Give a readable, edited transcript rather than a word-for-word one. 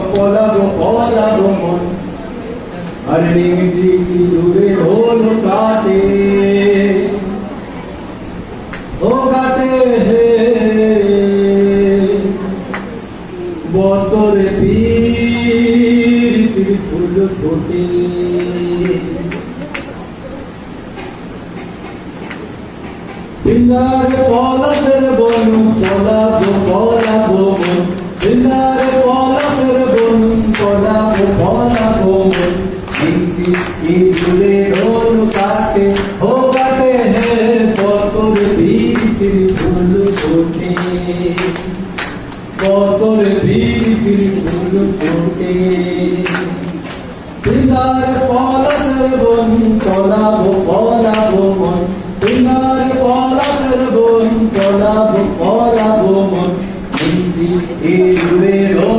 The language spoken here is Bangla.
পলাবো পলাবো মন আর রিমঝি দূরে ঢোল কাটে ও কাটে বতরে পীরিতির ফুল ফোটে বিন্দার পলাশের বনু পলাবো পলাবো মন বিন্দার পলাশের বনু পলাবো পলাবো মন কিন্তু দূরে ঢোল কাটে ও কাটে হে বতরে পীরিতির ফুল ফোটে বতরে পীরিতির ফুল ফোটে বিন্দার পলাশের বনু পলাবো